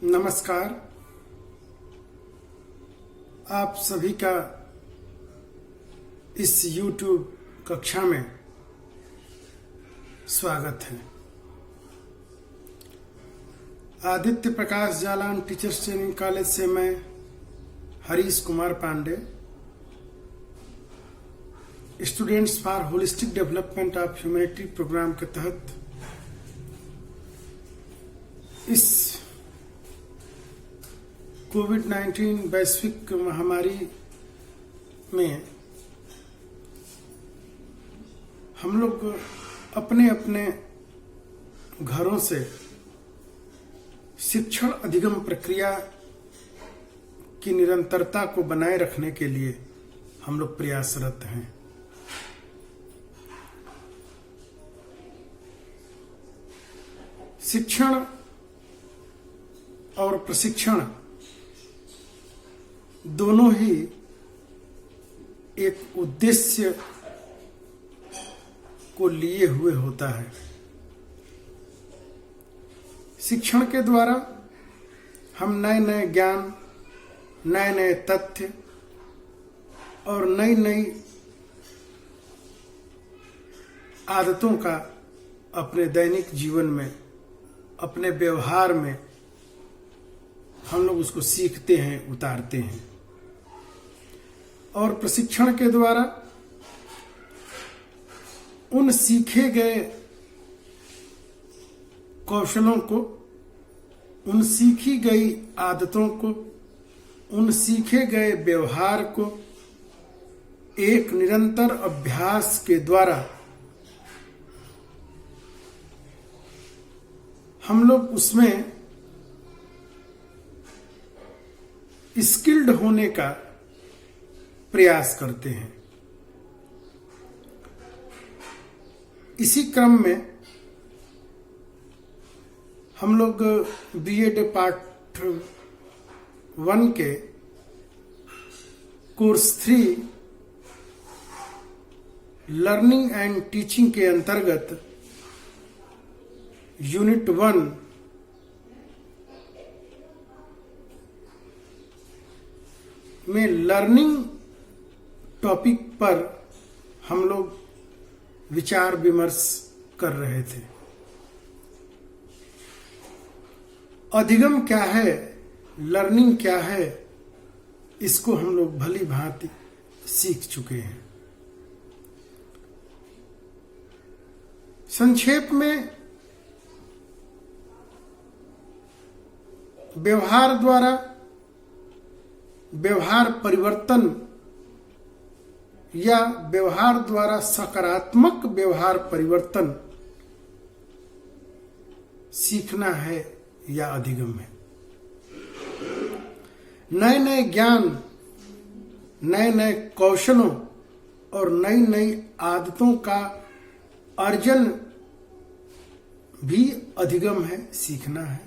नमस्कार। आप सभी का इस YouTube कक्षा में स्वागत है। Aditya Prakash Jalan teachers training college से मैं Harish Kumar Pandey, students for holistic development of humanity programme के तहत इस कोविड-19 वैश्विक महामारी में हम लोग अपने अपने घरों से शिक्षण अधिगम प्रक्रिया की निरंतरता को बनाए रखने के लिए हम लोग प्रयासरत हैं। शिक्षण और प्रशिक्षण दोनों ही एक उद्देश्य को लिए हुए होता है। शिक्षण के द्वारा हम नए नए ज्ञान, नए नए तथ्य और नई नई आदतों का अपने दैनिक जीवन में, अपने व्यवहार में हम लोग उसको सीखते हैं, उतारते हैं। और प्रशिक्षण के द्वारा उन सीखे गए कौशलों को, उन सीखी गई आदतों को, उन सीखे गए व्यवहार को एक निरंतर अभ्यास के द्वारा हम लोग उसमें स्किल्ड होने का प्रयास करते हैं। इसी क्रम में हम लोग बीएड पार्ट 1 के कोर्स 3 लर्निंग एंड टीचिंग के अंतर्गत यूनिट 1 में लर्निंग टॉपिक पर हम लोग विचार विमर्श कर रहे थे। अधिगम क्या है, लर्निंग क्या है, इसको हम लोग भली भांति सीख चुके हैं। संक्षेप में व्यवहार द्वारा व्यवहार परिवर्तन या व्यवहार द्वारा सकारात्मक व्यवहार परिवर्तन सीखना है या अधिगम है। नए नए ज्ञान, नए नए कौशलों और नई नई आदतों का अर्जन भी अधिगम है, सीखना है।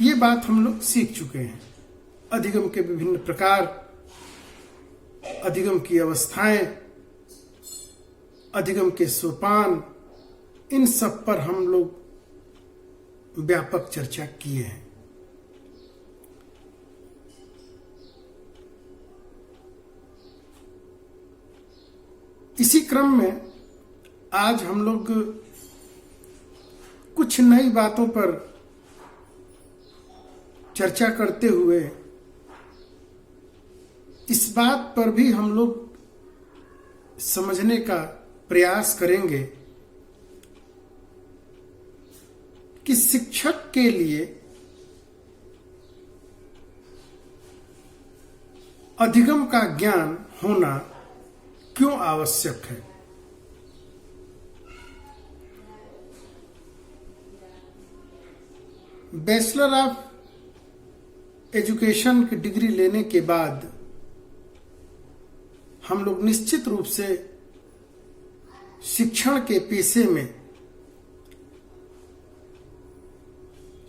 ये बात हम लोग सीख चुके हैं। अधिगम के विभिन्न प्रकार, अधिगम की अवस्थाएं, अधिगम के सोपान, इन सब पर हम लोग व्यापक चर्चा किए हैं। इसी क्रम में आज हम लोग कुछ नई बातों पर चर्चा करते हुए इस बात पर भी हम लोग समझने का प्रयास करेंगे कि शिक्षक के लिए अधिगम का ज्ञान होना क्यों आवश्यक है। बैचलर ऑफ एजुकेशन की डिग्री लेने के बाद हम लोग निश्चित रूप से शिक्षण के पेशे में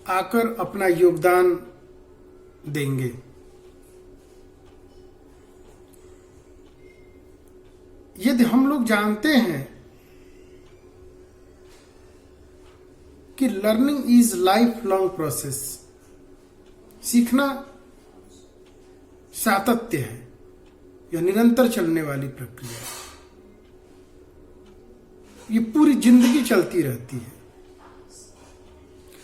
आकर अपना योगदान देंगे। यदि हम लोग जानते हैं कि learning is life long process. सीखना सातत्य है, यह निरंतर चलने वाली प्रक्रिया है। ये पूरी जिंदगी चलती रहती है।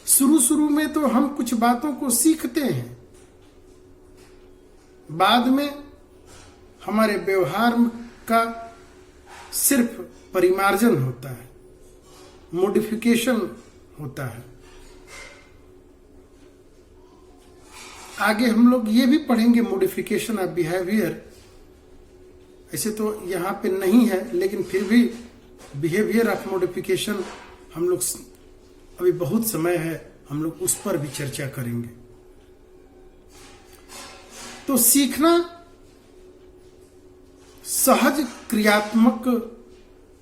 शुरू में तो हम कुछ बातों को सीखते हैं, बाद में हमारे व्यवहार का सिर्फ परिमार्जन होता है, मॉडिफिकेशन होता है। आगे हम लोग ये भी पढ़ेंगे मॉडिफिकेशन ऑफ बिहेवियर। ऐसे तो यहां पे नहीं है, लेकिन फिर भी बिहेवियर ऑफ मॉडिफिकेशन हम लोग अभी बहुत समय है, हम लोग उस पर भी चर्चा करेंगे। तो सीखना सहज क्रियात्मक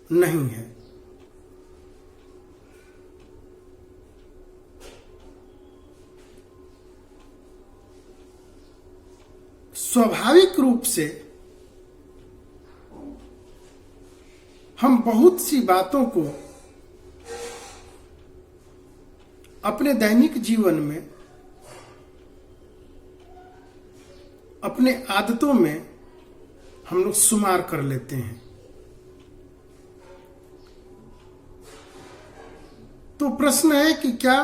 नहीं है। स्वाभाविक रूप से हम बहुत सी बातों को अपने दैनिक जीवन में, अपने आदतों में हम लोग शुमार कर लेते हैं। तो प्रश्न है कि क्या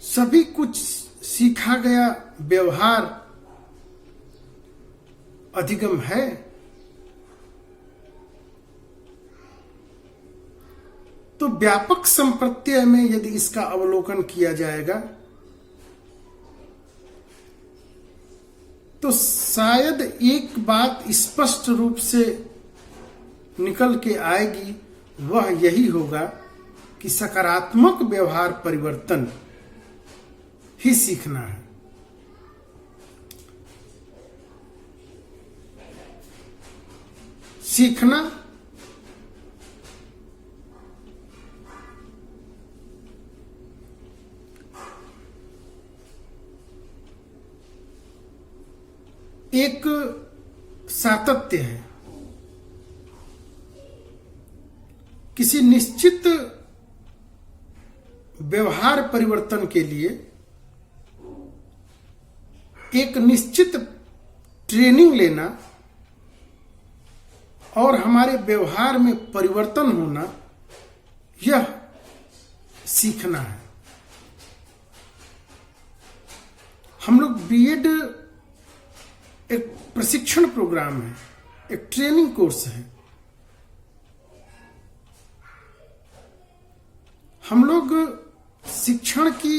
सभी कुछ सीखा गया व्यवहार अधिगम है? तो व्यापक संप्रत्यय में यदि इसका अवलोकन किया जाएगा तो शायद एक बात स्पष्ट रूप से निकल के आएगी, वह यही होगा कि सकारात्मक व्यवहार परिवर्तन ही सीखना है। सीखना एक सातत्य है। किसी निश्चित व्यवहार परिवर्तन के लिए एक निश्चित ट्रेनिंग लेना और हमारे व्यवहार में परिवर्तन होना, यह सीखना है। हम लोग बीएड एक प्रशिक्षण प्रोग्राम है, एक ट्रेनिंग कोर्स है। हम लोग शिक्षण की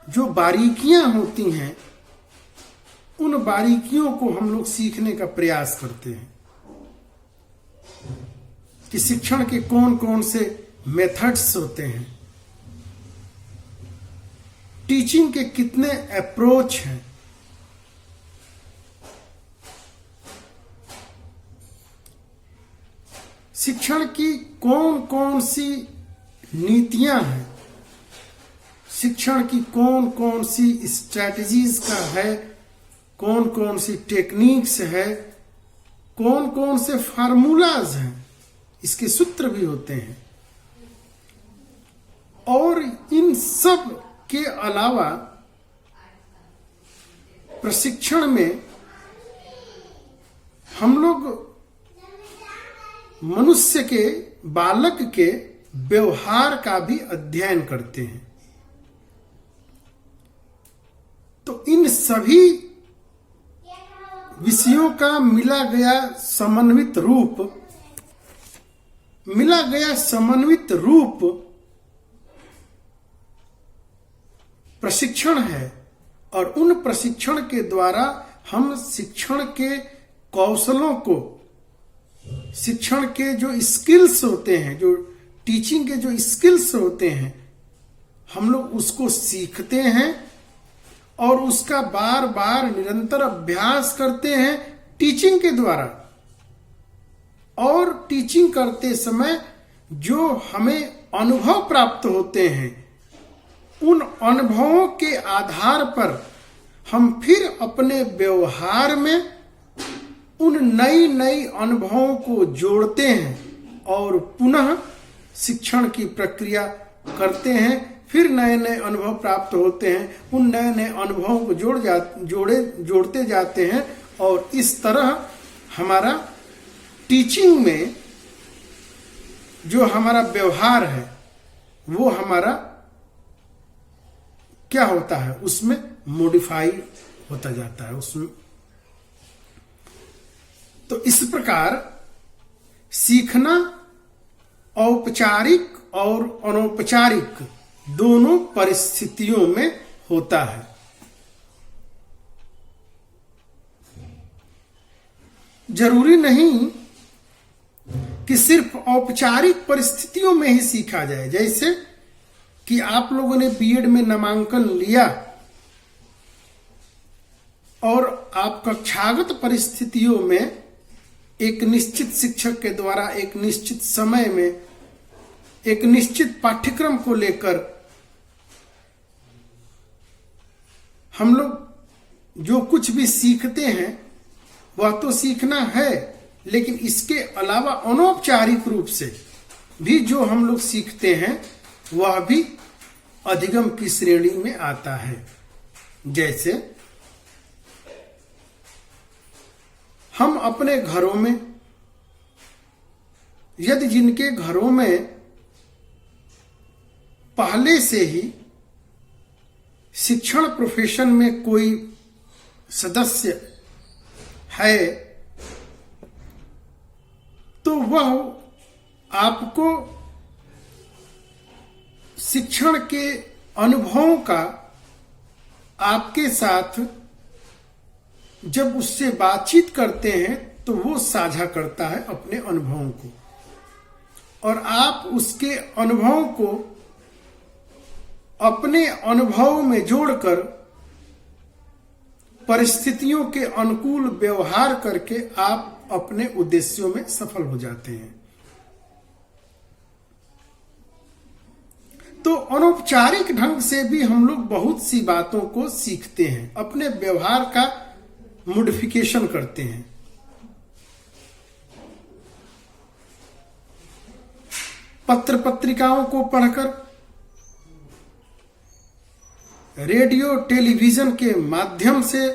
जो बारीकियां होती हैं, उन बारीकियों को हम लोग सीखने का प्रयास करते हैं कि शिक्षण के कौन कौन से मेथड्स होते हैं, टीचिंग के कितने अप्रोच हैं, शिक्षण की कौन कौन सी नीतियां हैं, शिक्षण की कौन कौन सी स्ट्रैटेजीज का है, कौन कौन सी टेक्निक्स है, कौन कौन से फार्मूलाज हैं, इसके सूत्र भी होते हैं। और इन सब के अलावा प्रशिक्षण में हम लोग मनुष्य के, बालक के व्यवहार का भी अध्ययन करते हैं। तो इन सभी विषयों का मिला गया समन्वित रूप प्रशिक्षण है। और उन प्रशिक्षण के द्वारा हम शिक्षण के कौशलों को, शिक्षण के जो स्किल्स होते हैं, जो टीचिंग के जो स्किल्स होते हैं, हम लोग उसको सीखते हैं और उसका बार बार निरंतर अभ्यास करते हैं टीचिंग के द्वारा। और टीचिंग करते समय जो हमें अनुभव प्राप्त होते हैं, उन अनुभवों के आधार पर हम फिर अपने व्यवहार में उन नई नई अनुभवों को जोड़ते हैं और पुनः शिक्षण की प्रक्रिया करते हैं, फिर नए नए अनुभव प्राप्त होते हैं, उन नए नए अनुभवों को जोड़ते जाते हैं और इस तरह हमारा टीचिंग में जो हमारा व्यवहार है वो हमारा क्या होता है, उसमें मॉडिफाई होता जाता है उसमें। तो इस प्रकार सीखना औपचारिक और अनौपचारिक दोनों परिस्थितियों में होता है। जरूरी नहीं कि सिर्फ औपचारिक परिस्थितियों में ही सीखा जाए। जैसे कि आप लोगों ने बीएड में नामांकन लिया और आप कक्षागत परिस्थितियों में एक निश्चित शिक्षक के द्वारा एक निश्चित समय में एक निश्चित पाठ्यक्रम को लेकर हम लोग जो कुछ भी सीखते हैं वह तो सीखना है, लेकिन इसके अलावा अनौपचारिक रूप से भी जो हम लोग सीखते हैं वह भी अधिगम की श्रेणी में आता है। जैसे हम अपने घरों में, यदि जिनके घरों में पहले से ही शिक्षण प्रोफेशन में कोई सदस्य है तो वह आपको शिक्षण के अनुभवों का आपके साथ जब उससे बातचीत करते हैं तो वो साझा करता है अपने अनुभवों को, और आप उसके अनुभवों को अपने अनुभव में जोड़कर परिस्थितियों के अनुकूल व्यवहार करके आप अपने उद्देश्यों में सफल हो जाते हैं। तो अनौपचारिक ढंग से भी हम लोग बहुत सी बातों को सीखते हैं, अपने व्यवहार का मॉडिफिकेशन करते हैं। पत्र पत्रिकाओं को पढ़कर, रेडियो टेलीविजन के माध्यम से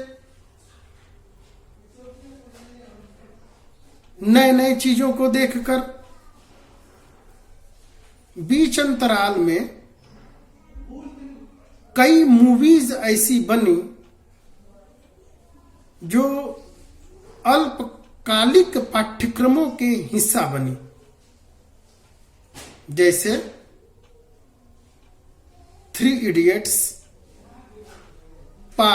नए नए चीजों को देखकर, बीच अंतराल में कई मूवीज ऐसी बनी जो अल्पकालिक पाठ्यक्रमों के हिस्सा बनी। जैसे 3 इडियट्स, पा,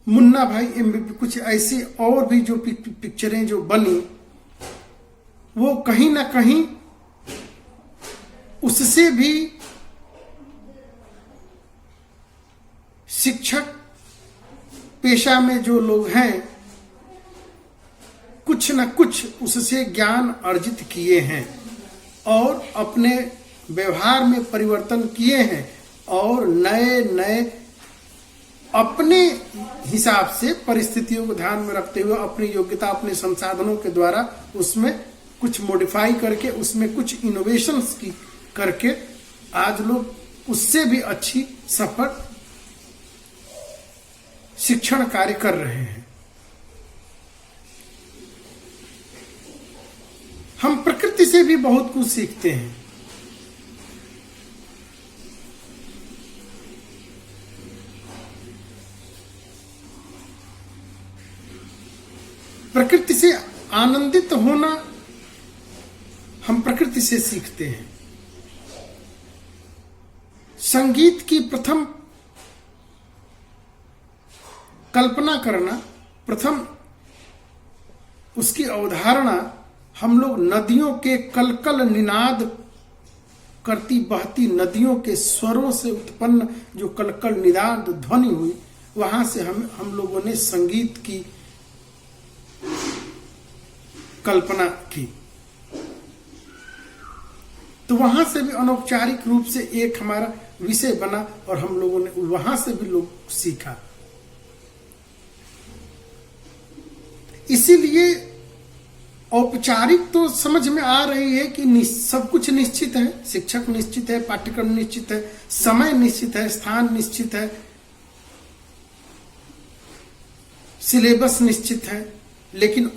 मुन्ना भाई एमबीपी, कुछ ऐसी और भी जो पिक्चरें जो बनी वो कहीं ना कहीं उससे भी शिक्षक पेशा में जो लोग हैं कुछ न कुछ उससे ज्ञान अर्जित किए हैं और अपने व्यवहार में परिवर्तन किए हैं और नए नए अपने हिसाब से परिस्थितियों को ध्यान में रखते हुए अपनी योग्यता, अपने संसाधनों के द्वारा उसमें कुछ मॉडिफाई करके उसमें कुछ इनोवेशंस की करके आज लोग उससे भी अच्छी सफल शिक्षण कार्य कर रहे हैं। हम प्रकृति से भी बहुत कुछ सीखते हैं। प्रकृति से आनंदित होना हम प्रकृति से सीखते हैं। संगीत की प्रथम कल्पना करना, प्रथम उसकी अवधारणा हम लोग नदियों के कलकल निनाद करती बहती नदियों के स्वरों से उत्पन्न जो कलकल निनाद ध्वनि हुई, वहां से हम लोगों ने संगीत की कल्पना की। तो वहां से भी अनौपचारिक रूप से एक हमारा विषय बना और हम लोगों ने वहां से भी लोग सीखा। इसीलिए औपचारिक तो समझ में आ रही है कि सब कुछ निश्चित है, शिक्षक निश्चित है, पाठ्यक्रम निश्चित है, समय निश्चित है, स्थान निश्चित है, सिलेबस निश्चित है, लेकिन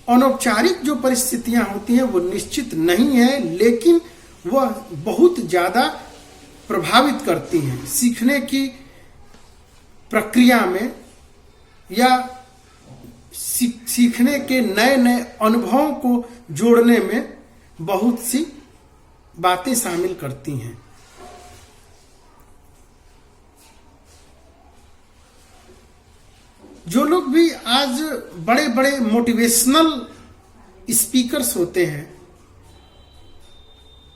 अनौपचारिक जो परिस्थितियां होती हैं वो निश्चित नहीं है, लेकिन वह बहुत ज्यादा प्रभावित करती हैं सीखने की प्रक्रिया में या सीखने के नए नए अनुभवों को जोड़ने में बहुत सी बातें शामिल करती हैं। जो लोग भी आज बड़े बड़े मोटिवेशनल स्पीकर्स होते हैं,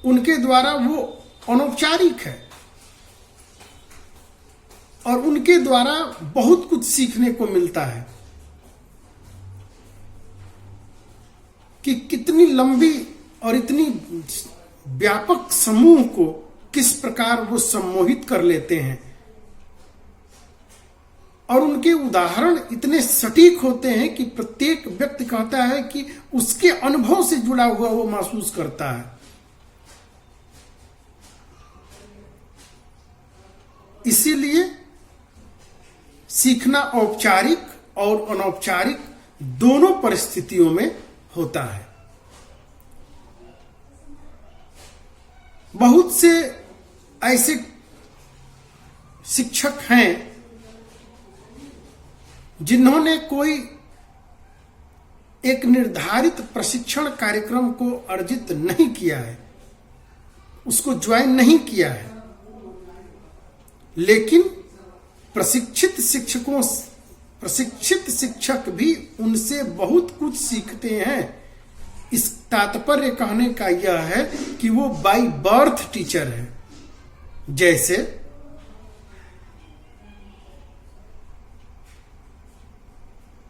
उनके द्वारा वो अनौपचारिक है और उनके द्वारा बहुत कुछ सीखने को मिलता है कि कितनी लंबी और इतनी व्यापक समूह को किस प्रकार वो सम्मोहित कर लेते हैं, और उनके उदाहरण इतने सटीक होते हैं कि प्रत्येक व्यक्ति कहता है कि उसके अनुभव से जुड़ा हुआ वो महसूस करता है। इसीलिए सीखना औपचारिक और अनौपचारिक दोनों परिस्थितियों में होता है। बहुत से ऐसे शिक्षक हैं जिन्होंने कोई एक निर्धारित प्रशिक्षण कार्यक्रम को अर्जित नहीं किया है, उसको ज्वाइन नहीं किया है, लेकिन प्रशिक्षित शिक्षक भी उनसे बहुत कुछ सीखते हैं। इस तात्पर्य कहने का यह है कि वो बाय बर्थ टीचर है। जैसे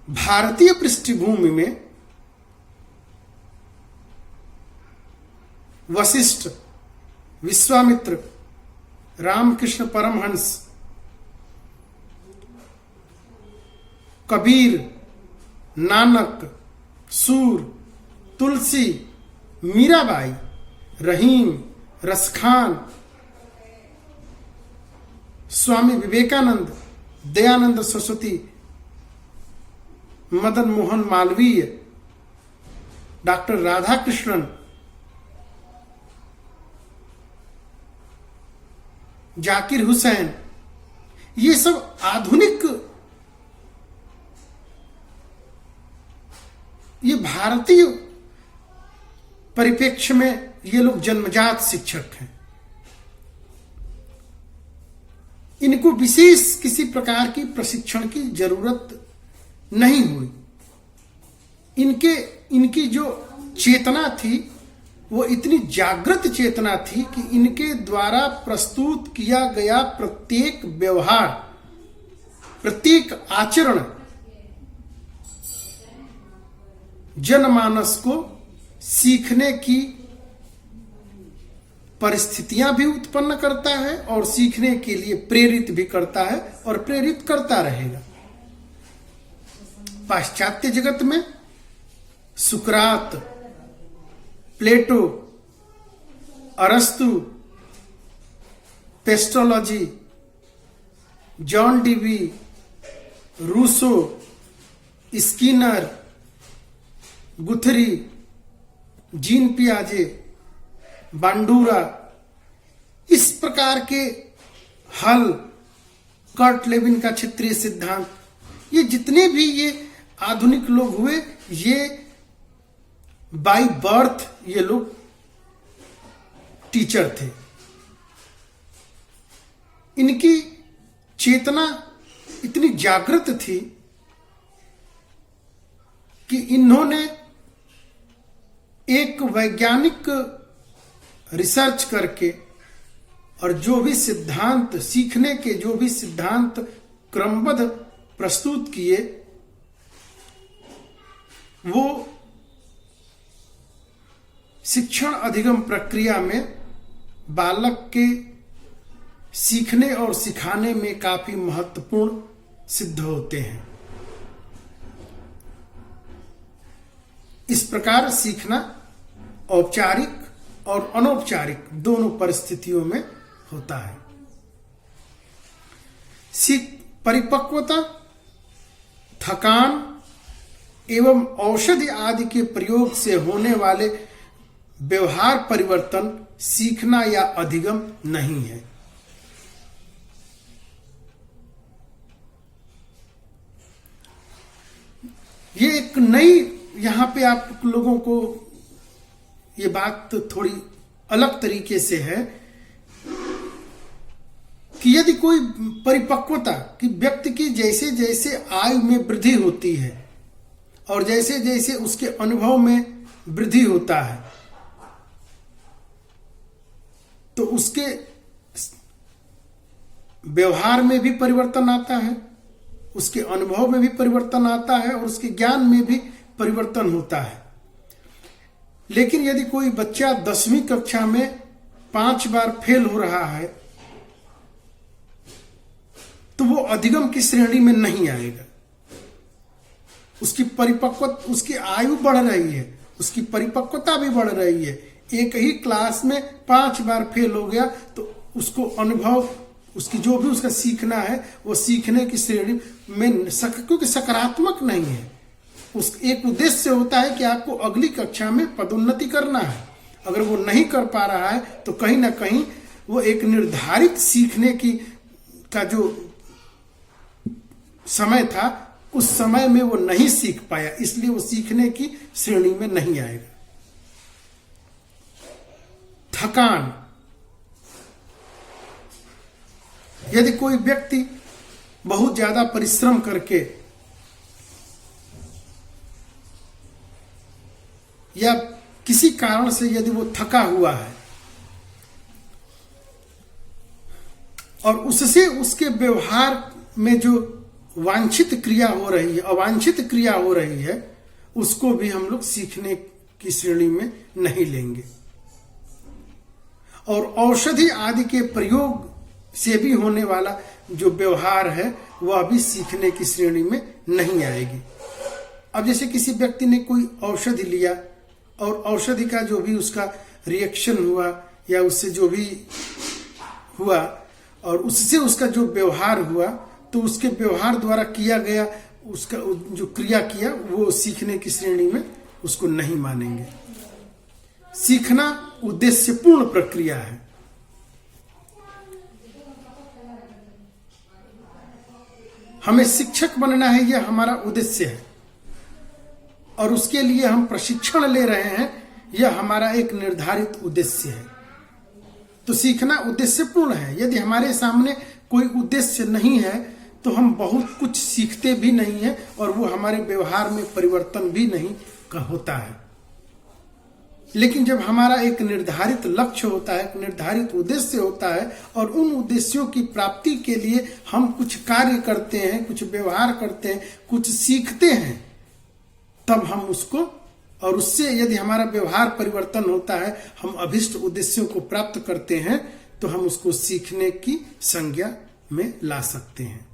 भारतीय पृष्ठभूमि में वशिष्ठ, विश्वामित्र, रामकृष्ण परमहंस, कबीर, नानक, सूर, तुलसी, मीराबाई, रहीम, रसखान, स्वामी विवेकानंद, दयानंद सरस्वती, मदन मोहन मालवीय, डॉक्टर राधा कृष्णन, जाकिर हुसैन, ये सब आधुनिक, ये भारतीय परिप्रेक्ष्य में ये लोग जन्मजात शिक्षक हैं। इनको विशेष किसी प्रकार की प्रशिक्षण की जरूरत नहीं हुई। इनकी जो चेतना थी वो इतनी जागृत चेतना थी कि इनके द्वारा प्रस्तुत किया गया प्रत्येक व्यवहार, प्रत्येक आचरण जनमानस को सीखने की परिस्थितियां भी उत्पन्न करता है और सीखने के लिए प्रेरित भी करता है और प्रेरित करता रहेगा। पाश्चात्य जगत में सुकरात, प्लेटो, अरस्तु, Pestalozzi, John Dewey, Rousseau, Skinner, Guthrie, Jean पियाजे, बांडूरा, इस प्रकार के हल, कर्ट लेविन का क्षेत्रीय सिद्धांत, ये जितने भी ये आधुनिक लोग हुए, ये बाय बर्थ ये लोग टीचर थे। इनकी चेतना इतनी जागृत थी कि इन्होंने एक वैज्ञानिक रिसर्च करके और जो भी सिद्धांत, सीखने के जो भी सिद्धांत क्रमबद्ध प्रस्तुत किए, वो शिक्षण अधिगम प्रक्रिया में बालक के सीखने और सिखाने में काफी महत्वपूर्ण सिद्ध होते हैं। इस प्रकार सीखना औपचारिक और अनौपचारिक दोनों परिस्थितियों में होता है। परिपक्वता, थकान एवं औषधि आदि के प्रयोग से होने वाले व्यवहार परिवर्तन सीखना या अधिगम नहीं है। ये एक नई, यहां पे आप लोगों को ये बात थोड़ी अलग तरीके से है कि यदि कोई परिपक्वता कि व्यक्ति की जैसे जैसे आयु में वृद्धि होती है और जैसे जैसे उसके अनुभव में वृद्धि होता है तो उसके व्यवहार में भी परिवर्तन आता है, उसके अनुभव में भी परिवर्तन आता है और उसके ज्ञान में भी परिवर्तन होता है। लेकिन यदि कोई बच्चा 10वीं कक्षा में 5 बार फेल हो रहा है तो वो अधिगम की श्रेणी में नहीं आएगा। उसकी आयु बढ़ रही है, उसकी परिपक्वता भी बढ़ रही है। एक ही क्लास में 5 बार फेल हो गया तो उसको अनुभव, उसकी जो भी उसका सीखना है वो सीखने की श्रेणी में क्योंकि सकारात्मक नहीं है। उस एक उद्देश्य होता है कि आपको अगली कक्षा में पदोन्नति करना है। अगर वो नहीं कर पा रहा है तो कहीं ना कहीं वो एक निर्धारित सीखने का जो समय था उस समय में वो नहीं सीख पाया, इसलिए वो सीखने की श्रेणी में नहीं आएगा। थकान, यदि कोई व्यक्ति बहुत ज्यादा परिश्रम करके या किसी कारण से यदि वो थका हुआ है और उससे उसके व्यवहार में जो वांछित क्रिया हो रही है, अवांछित क्रिया हो रही है, उसको भी हम लोग सीखने की श्रेणी में नहीं लेंगे। और औषधि आदि के प्रयोग से भी होने वाला जो व्यवहार है वह भी सीखने की श्रेणी में नहीं आएगी। अब जैसे किसी व्यक्ति ने कोई औषधि लिया और औषधि का जो भी उसका रिएक्शन हुआ या उससे जो भी हुआ और उससे उसका जो व्यवहार हुआ तो उसके व्यवहार द्वारा किया गया उसका जो क्रिया किया वो सीखने की श्रेणी में उसको नहीं मानेंगे। सीखना उद्देश्यपूर्ण प्रक्रिया है। हमें शिक्षक बनना है, यह हमारा उद्देश्य है और उसके लिए हम प्रशिक्षण ले रहे हैं, यह हमारा एक निर्धारित उद्देश्य है। तो सीखना उद्देश्यपूर्ण है। यदि हमारे सामने कोई उद्देश्य नहीं है तो हम बहुत कुछ सीखते भी नहीं है और वो हमारे व्यवहार में परिवर्तन भी नहीं होता है। लेकिन जब हमारा एक निर्धारित लक्ष्य होता है, एक निर्धारित उद्देश्य होता है और उन उद्देश्यों की प्राप्ति के लिए हम कुछ कार्य करते हैं, कुछ व्यवहार करते हैं, कुछ सीखते हैं, तब हम उसको, और उससे यदि हमारा व्यवहार परिवर्तन होता है, हम अभिष्ट उद्देश्यों को प्राप्त करते हैं, तो हम उसको सीखने की संज्ञा में ला सकते हैं।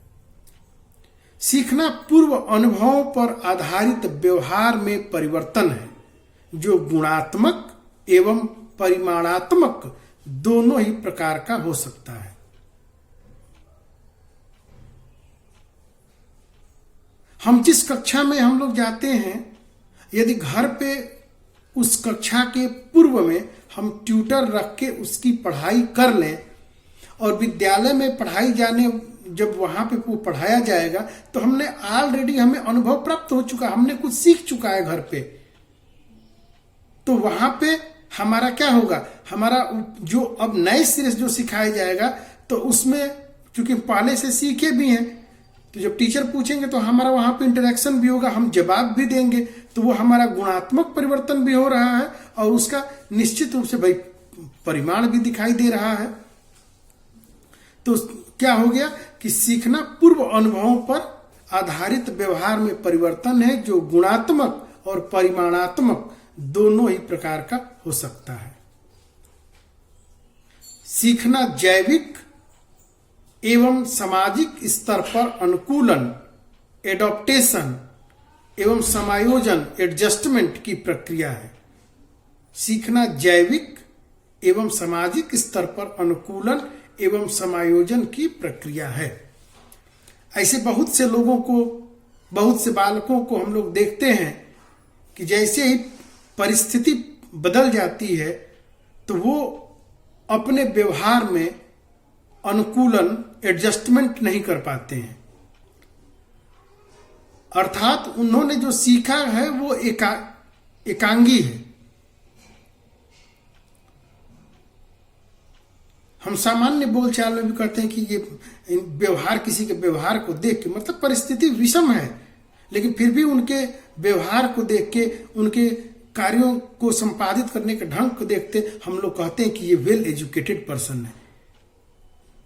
सीखना पूर्व अनुभवों पर आधारित व्यवहार में परिवर्तन है जो गुणात्मक एवं परिमाणात्मक दोनों ही प्रकार का हो सकता है। हम जिस कक्षा में हम लोग जाते हैं, यदि घर पे उस कक्षा के पूर्व में हम ट्यूटर रख के उसकी पढ़ाई कर लें और विद्यालय में पढ़ाई जाने जब वहां पे वो पढ़ाया जाएगा तो हमने ऑलरेडी, हमें अनुभव प्राप्त हो चुका, हमने कुछ सीख चुका है घर पे। तो वहां पे हमारा क्या होगा, हमारा जो अब नए सिरे से जो सिखाया जाएगा तो उसमें क्योंकि पहले से सीखे भी हैं, तो जब टीचर पूछेंगे तो हमारा वहां पे इंटरेक्शन भी होगा, हम जवाब भी देंगे, तो वो हमारा गुणात्मक परिवर्तन भी हो रहा है और उसका निश्चित रूप से भाई परिमाण भी दिखाई दे रहा है। तो क्या हो गया कि सीखना पूर्व अनुभवों पर आधारित व्यवहार में परिवर्तन है जो गुणात्मक और परिमाणात्मक दोनों ही प्रकार का हो सकता है। सीखना जैविक एवं सामाजिक स्तर पर अनुकूलन, एडॉप्टेशन एवं समायोजन, एडजस्टमेंट की प्रक्रिया है। सीखना जैविक एवं सामाजिक स्तर पर अनुकूलन एवं समायोजन की प्रक्रिया है। ऐसे बहुत से लोगों को, बहुत से बालकों को हम लोग देखते हैं कि जैसे ही परिस्थिति बदल जाती है तो वो अपने व्यवहार में अनुकूलन, एडजस्टमेंट नहीं कर पाते हैं। अर्थात उन्होंने जो सीखा है वो एकांगी है। हम सामान्य बोलचाल में भी कहते हैं कि ये व्यवहार, किसी के व्यवहार को देख के, मतलब परिस्थिति विषम है लेकिन फिर भी उनके व्यवहार को देख के, उनके कार्यों को संपादित करने के ढंग को देखते हम लोग कहते हैं कि ये वेल एजुकेटेड पर्सन है,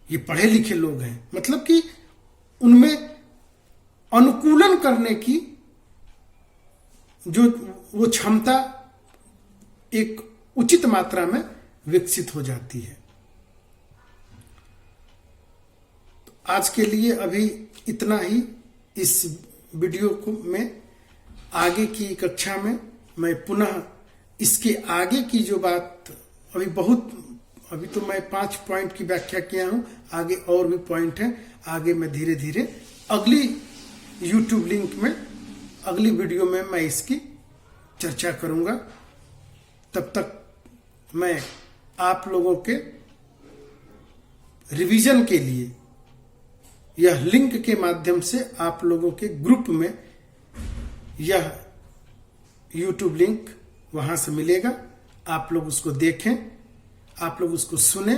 ये पढ़े लिखे लोग हैं। मतलब कि उनमें अनुकूलन करने की जो वो क्षमता एक उचित मात्रा में विकसित हो जाती है। तो आज के लिए अभी इतना ही। इस वीडियो को में आगे की कक्षा में मैं पुनः इसके आगे की जो बात, अभी तो मैं 5 पॉइंट की व्याख्या किया हूं, आगे और भी पॉइंट हैं। आगे मैं धीरे धीरे अगली YouTube लिंक में, अगली वीडियो में मैं इसकी चर्चा करूंगा। तब तक मैं आप लोगों के रिवीजन के लिए यह लिंक के माध्यम से आप लोगों के ग्रुप में यह YouTube लिंक वहां से मिलेगा। आप लोग उसको देखें, आप लोग उसको सुने।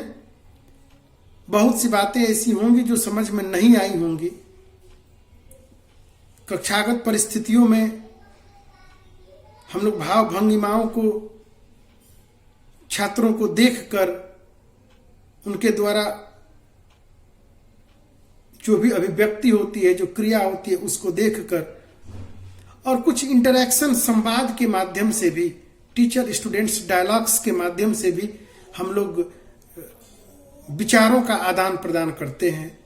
बहुत सी बातें ऐसी होंगी जो समझ में नहीं आई होंगी। कक्षागत परिस्थितियों में हम लोग भाव भंगिमाओं को, छात्रों को देखकर, उनके द्वारा जो भी अभिव्यक्ति होती है, जो क्रिया होती है, उसको देखकर और कुछ इंटरैक्शन, संवाद के माध्यम से भी, टीचर स्टूडेंट्स डायलॉग्स के माध्यम से भी हम लोग विचारों का आदान प्रदान करते हैं।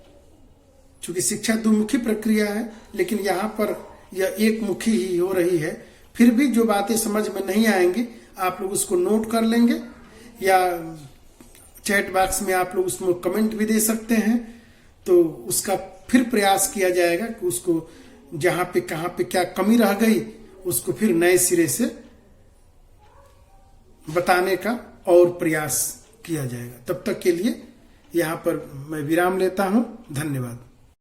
चूंकि शिक्षा दुमुखी प्रक्रिया है लेकिन यहाँ पर यह एक मुखी ही हो रही है। फिर भी जो बातें समझ में नहीं आएंगी आप लोग उसको नोट कर लेंगे या चैट बॉक्स में आप लोग उसमें कमेंट भी दे सकते हैं। तो उसका फिर प्रयास किया जाएगा कि उसको जहाँ पे कहाँ पे क्या कमी रह गई उसको फिर नए सिरे से बताने का और प्रयास किया जाएगा। तब तक के लिए यहाँ पर मैं विराम लेता हूँ। धन्यवाद।